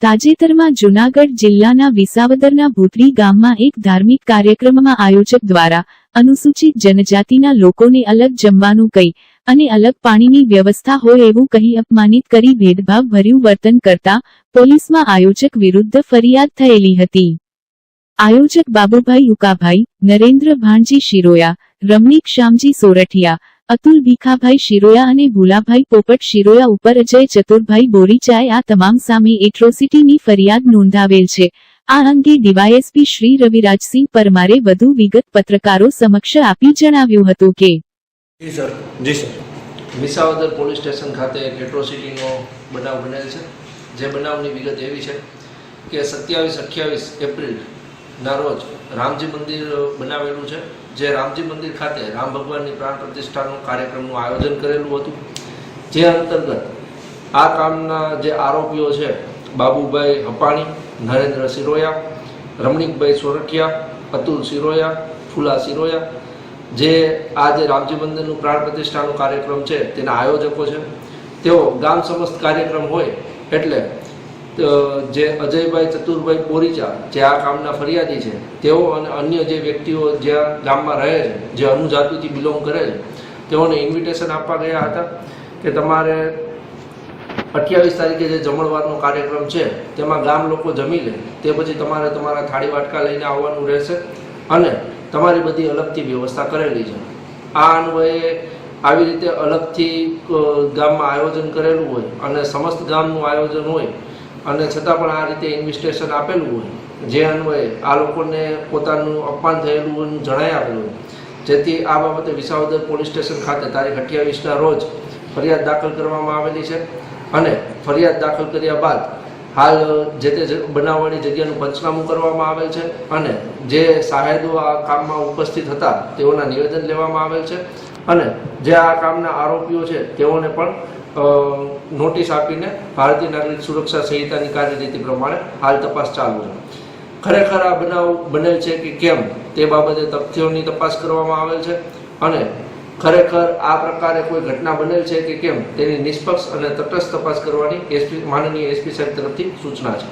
તાજેતરમાં જૂનાગઢ જિલ્લાના વિસાવદરના ભૂતરી ગામમાં એક ધાર્મિક કાર્યક્રમમાં આયોજક દ્વારા અનુસૂચિત જનજાતિના લોકોને અલગ જમવાનું કહી અને અલગ પાણીની વ્યવસ્થા હોય એવું કહી અપમાનિત કરી ભેદભાવભર્યું વર્તન કરતા પોલીસમાં આયોજક વિરુદ્ધ ફરિયાદ થયેલી હતી। આયોજક બાબુભાઈ ઉકાભાઈ, નરેન્દ્ર ભાણજી શિરોયા, રમણીક શામજી સોરઠિયા, અતુલ ભીખાભાઈ શિરોયા અને ભૂલાભાઈ પોપટ શિરોયા ઉપર અજય ચતુરભાઈ બોરીચાએ આ તમામ સામે એટ્રોસિટીની ફરિયાદ નોંધાવેલ છે। આ અંગે ડીવાયએસપી શ્રી રવિરાજસિંહ પરમારે વધુ વિગત પત્રકારો સમક્ષ આપી જણાવ્યું હતું કે વિસાવદર પોલીસ સ્ટેશન ખાતે એક એટ્રોસિટીનો બનાવ બનેલ છે। જે બનાવની વિગત એવી છે કે 27-28 એપ્રિલના રોજ રામજી મંદિર બનાવેલું છે। જે રામજી મંદિર ખાતે રામ ભગવાનની પ્રાણ પ્રતિષ્ઠાનું કાર્યક્રમનું આયોજન કરેલું હતું। જે અંતર્ગત આ કામના જે આરોપીઓ છે બાબુભાઈ હપાણી, નરેન્દ્ર શિરોયા, રમણીકભાઈ સોરઠિયા, અતુલ શિરોયા, ફૂલા શિરોયા, જે આ જે રામજી મંદિરનું પ્રાણ પ્રતિષ્ઠાનું કાર્યક્રમ છે તેના આયોજકો છે। તેઓ ગામ સમસ્ત કાર્યક્રમ હોય એટલે જે અજયભાઈ ચતુરભાઈ બોરીચા જે આ કામના ફરિયાદી છે તેઓ અને અન્ય જે વ્યક્તિઓ જ્યાં ગામમાં રહે છે, જે અનુજાતિથી બિલોંગ કરે છે, તેઓને ઇન્વિટેશન આપવા ગયા હતા કે તમારે 28 તારીખે જે જમણવારનો કાર્યક્રમ છે તેમાં ગામ લોકો જમી લે તે પછી તમારે તમારા થાળી વાટકા લઈને આવવાનું રહેશે અને તમારી બધી અલગથી વ્યવસ્થા કરેલી છે। આ અન્વયે આવી રીતે અલગથી ગામમાં આયોજન કરેલું હોય અને સમસ્ત ગામનું આયોજન હોય અને છતાં પણ આ રીતે ઇન્વિટેશન આપેલું હોય, જે અન્વયે આ લોકોને પોતાનું અપમાન થયેલું જણાઈ આપેલું હોય, જેથી આ બાબતે વિસાવદર પોલીસ સ્ટેશન ખાતે તારીખ 28ના રોજ ફરિયાદ દાખલ કરવામાં આવેલી છે અને ફરિયાદ દાખલ કર્યા બાદ હાલ જે તે બનાવવાળી જગ્યાનું પંચનામું કરવામાં આવેલ છે અને જે સાહેદો આ કામમાં ઉપસ્થિત હતા તેઓના નિવેદન લેવામાં આવેલ છે અને જે આ કામના આરોપીઓ છે તેઓને પણ નોટિસ આપીને ભારતીય નાગરિક સુરક્ષા સંહિતાની કાર્યરીતિ પ્રમાણે હાલ તપાસ ચાલુ છે। ખરેખર આ બનાવ બનેલ છે કે કેમ તે બાબતે તથ્યોની તપાસ કરવામાં આવેલ છે અને ખરેખર આ પ્રકારે કોઈ ઘટના બનેલ છે કે કેમ તેની નિષ્પક્ષ અને તટસ્થ તપાસ કરવાની માનનીય એસપી સાહેબ તરફથી સૂચના છે।